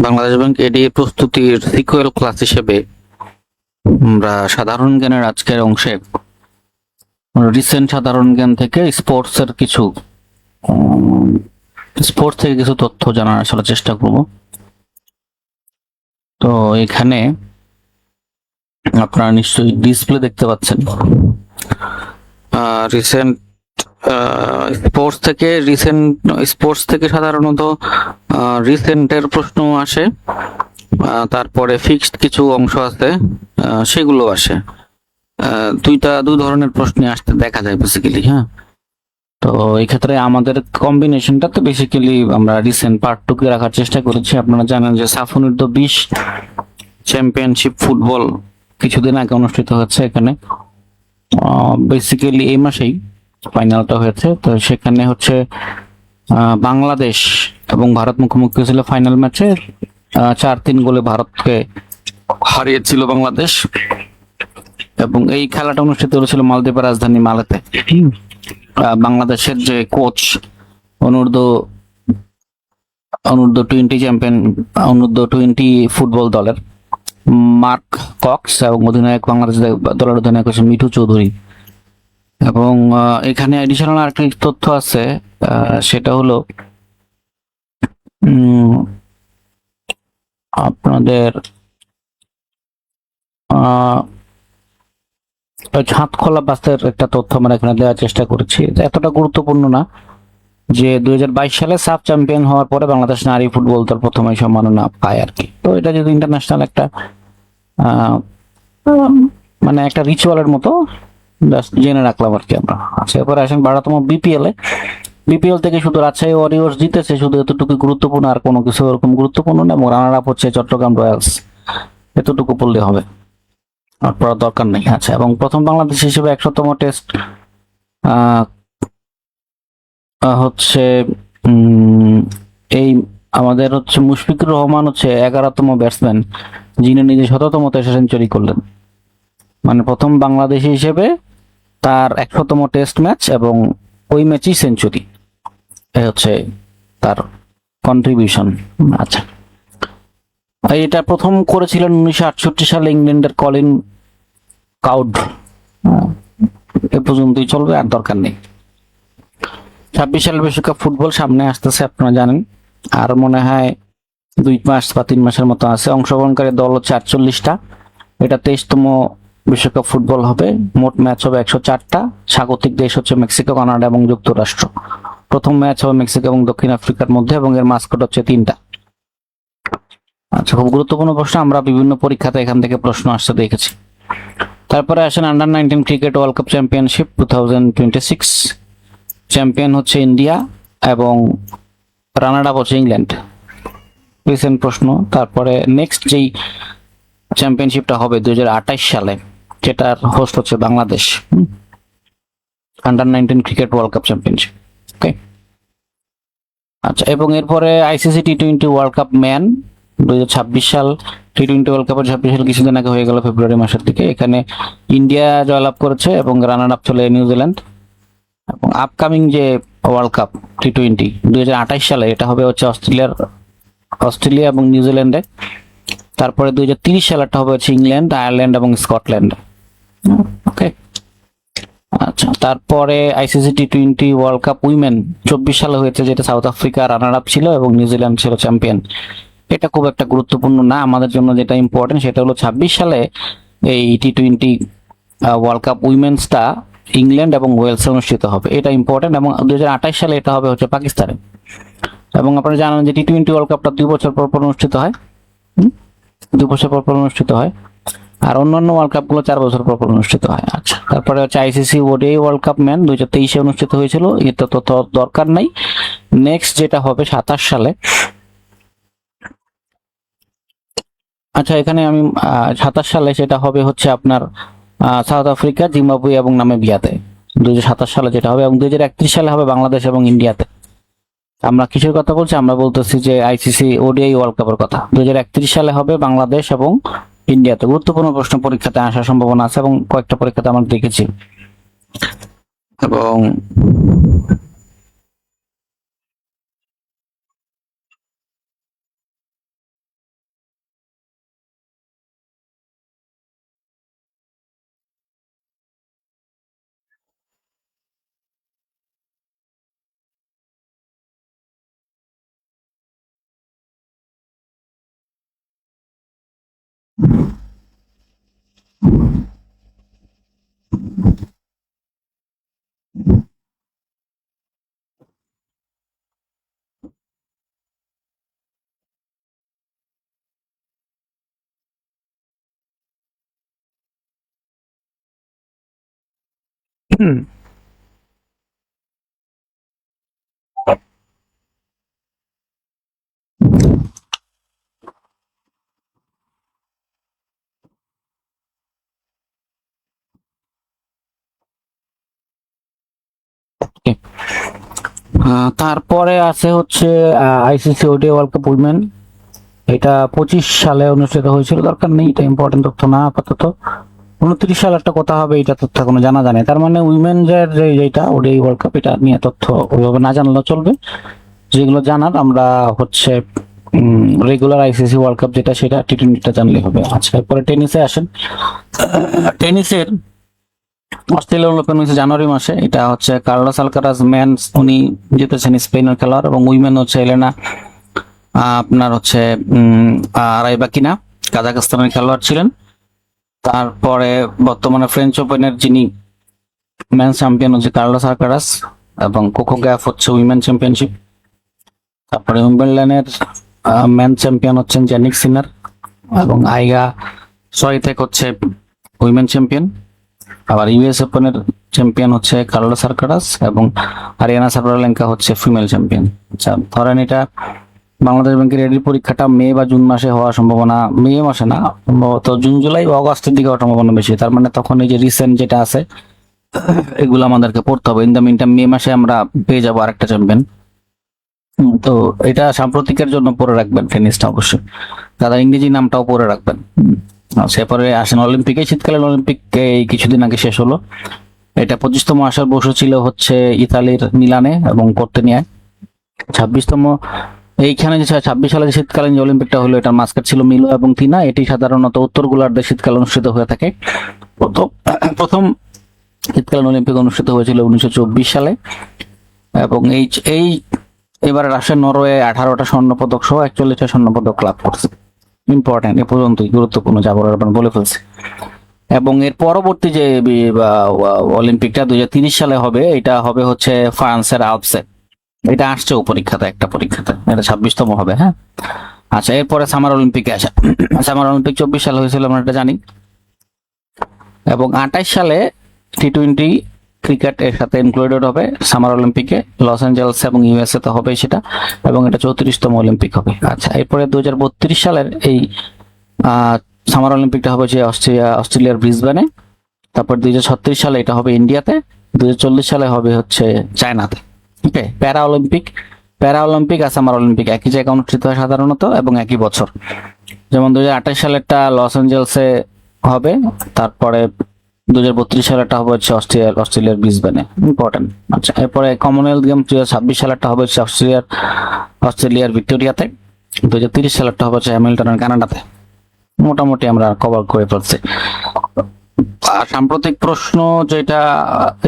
Bangladesh bank এডি প্রস্তুতির sequel class হিসেবে আমরা সাধারণ জ্ঞানের আজকের অংশে রিসেন্ট সাধারণ জ্ঞান থেকে স্পোর্টস থেকে কিছু তথ্য জানার আসলে চেষ্টা করব। তো এখানে আপনারা নিশ্চয়ই ডিসপ্লে দেখতে পাচ্ছেন। রিসেন্ট স্পোর্টস থেকে সাধারণত রিসেন্টের প্রশ্ন আসে, তারপরে ফিক্সড কিছু অংশ আছে সেগুলো আসে। দুই ধরনের প্রশ্ন আসতে দেখা যায় বেসিক্যালি। হ্যাঁ, তো এই ক্ষেত্রে আমাদের কম্বিনেশনটাতে বেসিক্যালি আমরা রিসেন্ট পার্ট 2 কে রাখার চেষ্টা করেছি। আপনারা জানেন যে সাফ অনূর্ধ্ব 20 চ্যাম্পিয়নশিপ ফুটবল কিছুদিন আগে অনুষ্ঠিত হচ্ছে। এখানে বেসিক্যালি এই মাসেই ফাইনালটা হয়েছে। তো সেখানে হচ্ছে বাংলাদেশ এবং ভারত মুখোমুখি ছিল ফাইনাল ম্যাচে। 4-3 গোলে ভারতকে হারিয়েছিল বাংলাদেশ, এবং এই খেলাটা অনুষ্ঠিত হয়েছিল মালদ্বীপের রাজধানী মালেতে। বাংলাদেশের যে কোচ অনূর্ধ্ব 20 ফুটবল দলের মার্ক কক্স এবং বাংলাদেশ দলের অধিনায়ক হচ্ছে মিঠু চৌধুরী। এবং এখানে এডিশনাল আরেকটা তথ্য আছে, সেটা হলো আপনাদের হাতখোলা বাসের একটা তথ্য আমরা এখানে দেওয়ার চেষ্টা করেছি। এতটা গুরুত্বপূর্ণ না যে 2022 সালে সাফ চ্যাম্পিয়ন হওয়ার পরে বাংলাদেশ নারী ফুটবল দল প্রথমে সম্মাননা পায় আর কি। তো এটা যদি ইন্টারন্যাশনাল একটা মানে একটা রিচুয়ালের মতো জাস্ট জেনে রাখলাম আর কি আমরা। আচ্ছা, এরপরে আসেন 12তম বিপিএল থেকে শুধু রাজশাহী ওয়ারিয়র্স জিতেছে, শুধু এতটুকু গুরুত্বপূর্ণ, আর কোনো কিছু এরকম গুরুত্বপূর্ণ না। এবং রানার আপ হচ্ছে চট্টগ্রাম রয়্যালস, এতটুকু পড়লে হবে, আর পড়ার দরকার নেই। আচ্ছা, এবং প্রথম বাংলাদেশ হিসেবে 100তম টেস্ট হচ্ছে এই আমাদের হচ্ছে মুশফিকুর রহমান হচ্ছে 11তম ব্যাটসম্যান যিনি নিজে 100তম টেস্ট সেঞ্চুরি করলেন। মানে প্রথম বাংলাদেশি হিসেবে তার 100তম টেস্ট ম্যাচ এবং ওই ম্যাচই সেঞ্চুরি, এই হচ্ছে তার কন্ট্রিবিউশন। আচ্ছা, এটা প্রথম করেছিলেন 1968 সালে ইংল্যান্ডের কলিন কাউড। এ পর্যন্তই চলবে, আর দরকার নেই। 26 সালের বিশ্বকাপ ফুটবল সামনে আসতেছে, আপনারা জানেন। আর মনে হয় 2 মাস বা 3 মাসের মতো আছে। অংশগ্রহণকারী দল হচ্ছে 48টা। এটা 23তম বিশ্বকাপ ফুটবল হবে। মোট ম্যাচ হবে 104টা। স্বাগতিক দেশ হচ্ছে মেক্সিকো, কানাডা এবং যুক্তরাষ্ট্র। প্রথম ম্যাচ হবে মেক্সিকো এবং দক্ষিণ আফ্রিকার মধ্যে, এবং এর মাস্কট হচ্ছে 3টা। আচ্ছা, খুব গুরুত্বপূর্ণ প্রশ্ন, আমরা বিভিন্ন পরীক্ষাতে এখান থেকে প্রশ্ন আসতে দেখেছি। তারপরে আসেন under nineteen cricket world cup championship 2026। Champion হচ্ছে ইন্ডিয়া এবং রানার আপ হচ্ছে ইংল্যান্ড। রিসেন্ট প্রশ্ন। তারপরে নেক্সট যেই চ্যাম্পিয়নশিপটা হবে 2028 সালে, যেটার হোস্ট হচ্ছে Bangladesh. Under nineteen cricket world cup championship. Okay, আচ্ছা, এবং এরপরে আইসিসি টি-20 ওয়ার্ল্ড কাপ ম্যান 2026 সাল। টি-20 ওয়ার্ল্ড কাপের 26 সাল কিছুদিন আগে হয়ে গেল, ফেব্রুয়ারি মাসের দিকে। এখানে ইন্ডিয়া জয়লাভ করেছে এবং রানার আপ চলে নিউজিল্যান্ড। এবং আপকামিং যে ওয়ার্ল্ড কাপ টি-20 2028 সালে, এটা হবে হচ্ছে অস্ট্রেলিয়া এবং নিউজিল্যান্ডে। তারপরে 2030 সালেরটা হবে হচ্ছে ইংল্যান্ড, আয়ারল্যান্ড এবং স্কটল্যান্ড। ওকে, আচ্ছা, তারপরে আইসিসি টি-20 ওয়ার্ল্ড কাপ উইমেন 24 সালে হয়েছে, যেটা সাউথ আফ্রিকা রানার আপ ছিল এবং নিউজিল্যান্ড ছিল চ্যাম্পিয়ন। এটা খুব একটা গুরুত্বপূর্ণ না আমাদের জন্য। যেটা ইম্পর্টেন্ট সেটা হলো 26 সালে এই টি-20 ওয়ার্ল্ড কাপ উইমেন্সটা ইংল্যান্ড এবং ওয়েলসে অনুষ্ঠিত হবে, এটা ইম্পর্টেন্ট। এবং 2028 সালে এটা হবে হচ্ছে পাকিস্তানে। এবং আপনারা জানেন যে টি-20 ওয়ার্ল্ড কাপটা 2 বছর পর পর অনুষ্ঠিত হয়। 2 বছর পর পর অনুষ্ঠিত হয়। আর অন্যান্য ওয়ার্ল্ড কাপ গুলো 4 বছর পর পর অনুষ্ঠিত হয়। আচ্ছা, তারপরে হচ্ছে ICC ODI world cup man 2023 অনুষ্ঠিত হয়েছিল, এটা তো দরকার নাই। নেক্সট যেটা হবে 27 সালে। আচ্ছা, এখানে আমি 27 সালে সেটা হবে হচ্ছে আপনার সাউথ আফ্রিকা, জিম্বাবুয়ে এবং নামিবিয়াতে 2027 সালে যেটা হবে। এবং 2031 সালে হবে বাংলাদেশ এবং ইন্ডিয়াতে। আমরা কিসের কথা বলছি? আমরা বলতেছি যে আইসিসি ওডিআই ওয়ার্ল্ড কাপের কথা। 2031 সালে হবে বাংলাদেশ এবং ইন্ডিয়াতে। গুরুত্বপূর্ণ প্রশ্ন পরীক্ষাতে আসার সম্ভাবনা আছে, এবং কয়েকটা পরীক্ষাতে আমরা দেখেছি। এবং তারপরে আছে হচ্ছে ICC ODI world cup women, এটা 25 সালে অনুষ্ঠিত হয়েছিল, দরকার নেই, এটা ইম্পর্টেন্ট তথ্য না আপাতত। 29 সালে একটা কথা হবে, এটা তথ্য কোনো জানা জানে, তার মানে উইমেনদের যেটা ওডিআই ওয়ার্ল্ড কাপ, এটা নিয়ে তথ্য ওইভাবে না জানলেও চলবে। যেগুলো জানার আমরা হচ্ছে রেগুলার আইসিসি ওয়ার্ল্ড কাপ যেটা, সেটা টি20টা জানলে হবে। আচ্ছা, এরপরে টেনিসে আসেন। টেনিসের অস্ট্রেলিয়ান ওপেন হয়েছে জানুয়ারি মাসে, এটা হচ্ছে কার্লোস আলকারাজ মেন্স, উনি জিতেছেন, স্পেনের খেলোয়াড়, এবং উইমেন হচ্ছে এলেনা আপনার হচ্ছে রাইবাকিনা, কাজাখস্তানের খেলোয়াড় ছিলেন। তারপরে বর্তমানে ফ্রেঞ্চ ওপেনের যিনি মেন্স চ্যাম্পিয়ন হচ্ছে কার্লোস আলকারাজ, এবং কোকো গ্যাফ হচ্ছে উইমেন চ্যাম্পিয়নশিপ। তারপরে উইম্বলডনের মেন চ্যাম্পিয়ন হচ্ছেন জ্যানিক সিনার, এবং আইগা সয়তেক হচ্ছে উইমেন চ্যাম্পিয়ন। আবার ইউএস ওপেনের চ্যাম্পিয়ন হচ্ছে কার্লোস আলকারাজ, এবং আরিয়ানা সাবালেনকা হচ্ছে ফিমেল চ্যাম্পিয়ন। আচ্ছা, ধরেন এটা বাংলাদেশ ব্যাংকের এডি পরীক্ষাটা মে বা জুন মাসে হওয়ার সম্ভাবনা, মে মাসে না, সম্ভবত জুন জুলাই বা অগস্টের দিকে হওয়ার সম্ভাবনা বেশি। তার মানে তখন এই যে রিসেন্ট যেটা আছে এগুলো আমাদেরকে পড়তে হবে। ইন দ্য মিন টাইম মে মাসে আমরা পেয়ে যাবো আরেকটা চ্যাম্পিয়ন। তো এটা সাম্প্রতিকের জন্য পড়ে রাখবেন টেনিসটা অবশ্যই, দাদা ইংরেজি নামটাও পড়ে রাখবেন। সেপরে আসেন অলিম্পিকে। শীতকালীন অলিম্পিক এই কিছুদিন আগে শেষ হলো, এটা 25তম আসর বসেছিল হচ্ছে ইতালির মিলানে এবং কর্তেনিয়ায়। 26তম এইখানে যে 26 সালে যে শীতকালীন যে অলিম্পিকটা হলো, এটার মাস্কাট ছিল মিলো এবং তিনা। এটি সাধারণত উত্তর গোলার্ধে শীতকালে অনুষ্ঠিত হয়ে থাকে। প্রথম শীতকালীন অলিম্পিক অনুষ্ঠিত হয়েছিল 1924 সালে, এবং এই এবারে রাশিয়া নরওয়ে 18টা স্বর্ণপদক সহ 41টা স্বর্ণপদক লাভ করছে। ইম্পর্টেন্ট, এ পর্যন্তই গুরুত্বপূর্ণ যা বলার বলে ফেলছে। এবং এর পরবর্তী যে অলিম্পিকটা 2030 সালে হবে, এটা হবে হচ্ছে ফ্রান্সের আলপসে। এটা আসছেও পরীক্ষাতে, একটা পরীক্ষাতে, এটা 26তম হবে। হ্যাঁ, আচ্ছা, এরপরে সামার অলিম্পিকে আসা। সামার অলিম্পিক 24 সালে হয়েছিল, আমরা এটা জানি। এবং 28 সালে টি20 ক্রিকেট এর সাথে ইনক্লুডেড হবে সামার অলিম্পিকে, লস অ্যাঞ্জেলস এবং ইউএসএ তে হবে সেটা, এবং এটা 34তম অলিম্পিক হবে। আচ্ছা, এরপরে 2032 সালের এই সামার অলিম্পিকটা হবে যে অস্ট্রেলিয়ার ব্রিসবেনে। তারপর 2036 সালে এটা হবে ইন্ডিয়াতে, 2040 সালে হবে হচ্ছে চায়নাতে। ওকে, প্যারা অলিম্পিক আর সামার অলিম্পিক একই জায়গায় অনুষ্ঠিত হয় সাধারণত এবং একই বছর। যেমন 2028 সালেরটা লস অ্যাঞ্জেলসে হবে, তারপরে 2032 সালেরটা হবে হচ্ছে অস্ট্রেলিয়ার ব্রিসবেনে। ইম্পর্টেন্ট। আচ্ছা, এরপরে কমনওয়েলথ গেমস 2026 সালেরটা হবে হচ্ছে অস্ট্রেলিয়ার ভিক্টোরিয়াতে, 2030 সালেরটা হবে হচ্ছে হ্যামিল্টনের কানাডাতে। মোটামুটি আমরা কভার করে ফেলছি। সাম্প্রতিক প্রশ্ন যেটা,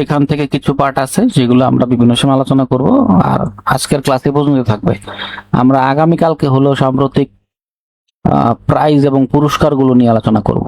এখান থেকে কিছু পার্ট আছে যেগুলো আমরা বিভিন্ন সময় আলোচনা করব, আর আজকের ক্লাসে পর্যন্ত থাকবে। আমরা আগামীকালকে হলো সাম্প্রতিক প্রাইজ এবং পুরস্কারগুলো নিয়ে আলোচনা করব।